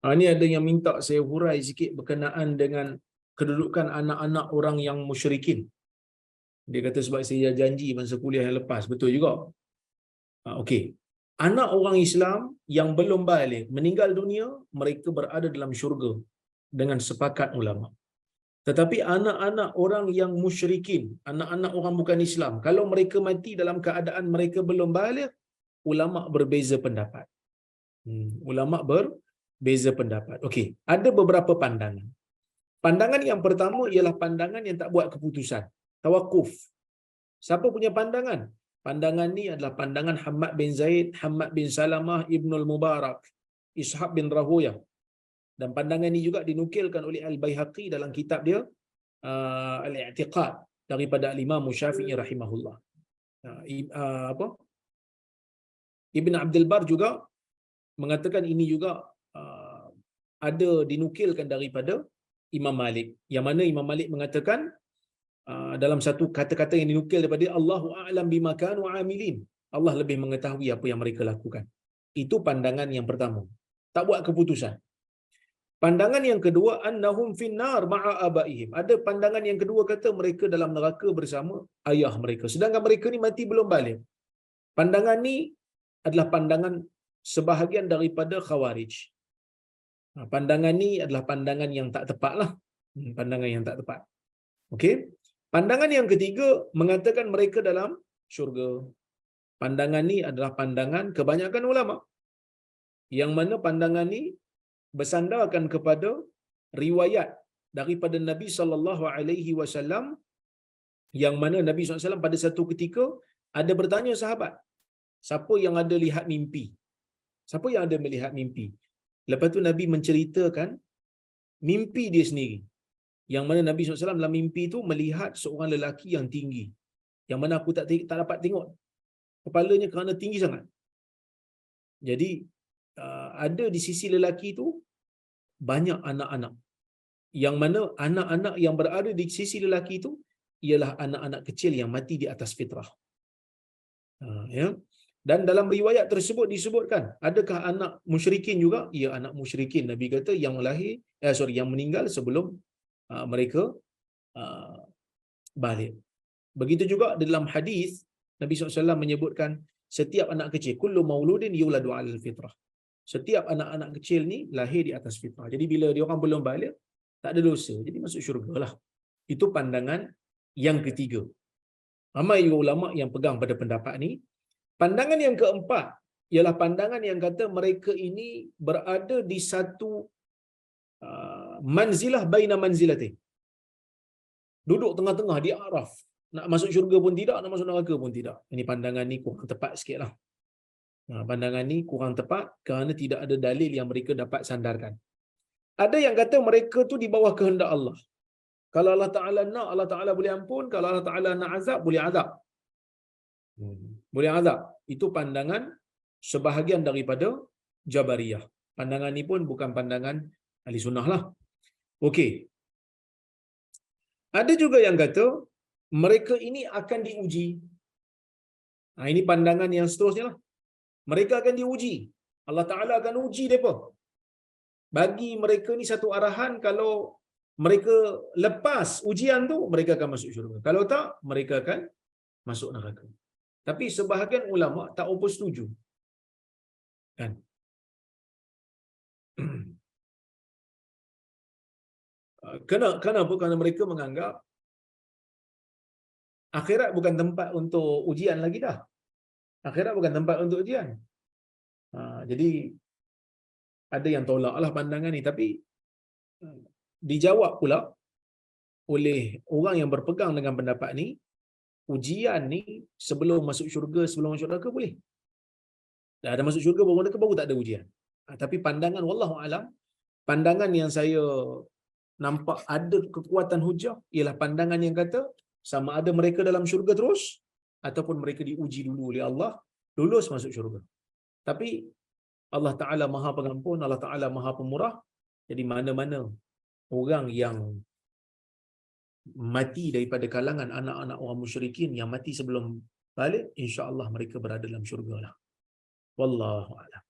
Ini ada yang minta saya hurai sikit berkenaan dengan kedudukan anak-anak orang yang musyrikin. Dia kata sebab saya janji masa kuliah yang lepas. Betul juga. Okey. Anak orang Islam yang belum baligh meninggal dunia, mereka berada dalam syurga dengan sepakat ulama. Tetapi anak-anak orang yang musyrikin, anak-anak orang bukan Islam, kalau mereka mati dalam keadaan mereka belum baligh, ulama berbeza pendapat. Ulama berbeza pendapat. Okey, ada beberapa pandangan. Pandangan yang pertama ialah pandangan yang tak buat keputusan, tawakuf. Siapa punya pandangan? Pandangan ni adalah pandangan Hammad bin Zaid, Hammad bin Salamah, Ibnul Mubarak, Ishaq bin Rahuyah. Dan pandangan ini juga dinukilkan oleh Al-Baihaqi dalam kitab dia Al-I'tiqad daripada Imam Syafi'i rahimahullah. Apa? Ibn Abdul Bar juga mengatakan ini juga ada dinukilkan daripada Imam Malik. Yang mana Imam Malik mengatakan dalam satu kata-kata yang dinukil daripada Allahu a'lam bima kanu amilin. Allah lebih mengetahui apa yang mereka lakukan. Itu pandangan yang pertama. Tak buat keputusan. Pandangan yang kedua, annahum finnar ma'a abaihim. Ada pandangan yang kedua kata mereka dalam neraka bersama ayah mereka. Sedangkan mereka ni mati belum balik. Pandangan ni adalah pandangan sebahagian daripada Khawarij. Pandangan ni adalah pandangan yang tak tepat lah. Pandangan yang tak tepat. Okey. Pandangan yang ketiga mengatakan mereka dalam syurga. Pandangan ni adalah pandangan kebanyakan ulama. Yang mana pandangan ni bersandarkan kepada riwayat daripada Nabi sallallahu alaihi wasallam, yang mana Nabi sallallahu alaihi wasallam pada satu ketika ada bertanya sahabat, siapa yang ada lihat mimpi? Siapa yang ada melihat mimpi? Lepas tu Nabi menceritakan mimpi dia sendiri. Yang mana Nabi SAW dalam mimpi tu melihat seorang lelaki yang tinggi. Yang mana aku tak dapat tengok kepalanya kerana tinggi sangat. Jadi ada di sisi lelaki tu banyak anak-anak. Yang mana anak-anak yang berada di sisi lelaki tu ialah anak-anak kecil yang mati di atas fitrah. Ya. Dan dalam riwayat tersebut disebutkan, adakah anak musyrikin juga? Ya, anak musyrikin. Nabi kata yang yang meninggal sebelum mereka balik. Begitu juga dalam hadis Nabi SAW menyebutkan setiap anak kecil, kullu mauludin yuladu 'alal fitrah. Setiap anak-anak kecil ni lahir di atas fitrah. Jadi bila dia orang belum balik, tak ada dosa. Jadi masuk syurga lah. Itu pandangan yang ketiga. Ramai ulama yang pegang pada pendapat ni. Pandangan yang keempat ialah pandangan yang kata mereka ini berada di satu manzilah baina manzilatin. Duduk tengah-tengah di araf. Nak masuk syurga pun tidak, nak masuk neraka pun tidak. Ini pandangan ni kurang tepat sikit lah. Pandangan ni kurang tepat kerana tidak ada dalil yang mereka dapat sandarkan. Ada yang kata mereka tu di bawah kehendak Allah. Kalau Allah Ta'ala nak, Allah Ta'ala boleh ampun. Kalau Allah Ta'ala nak azab, boleh azab. Boleh azab. Itu pandangan sebahagian daripada Jabariyah. Pandangan ni pun bukan pandangan ahli sunnah lah. Okey. Ada juga yang kata mereka ini akan diuji. Ini pandangan yang seterusnya lah. Mereka akan diuji. Allah Ta'ala akan uji mereka. Bagi mereka ni satu arahan, kalau mereka lepas ujian tu, mereka akan masuk syurga. Kalau tak, mereka akan masuk neraka. Tapi sebahagian ulama tak apa setuju. Kan? Kenapa? Kerana mereka menganggap akhirat bukan tempat untuk ujian lagi dah. Akhirat bukan tempat untuk ujian. Jadi ada yang tolaklah pandangan ni, tapi dijawab pula oleh orang yang berpegang dengan pendapat ni, ujian ni sebelum masuk syurga, sebelum masuk neraka boleh. Dah ada masuk syurga baru neraka, baru tak ada ujian. Tapi pandangan wallahu alam, pandangan yang saya nampak ada kekuatan hujah ialah pandangan yang kata sama ada mereka dalam syurga terus ataupun mereka diuji dulu oleh Allah, lulus masuk syurga. Tapi Allah Ta'ala Maha Pengampun, Allah Ta'ala Maha Pemurah. Jadi mana-mana orang yang mati daripada kalangan anak-anak orang musyrikin yang mati sebelum balik, insya-Allah mereka berada dalam syurga lah. Wallahu a'lam.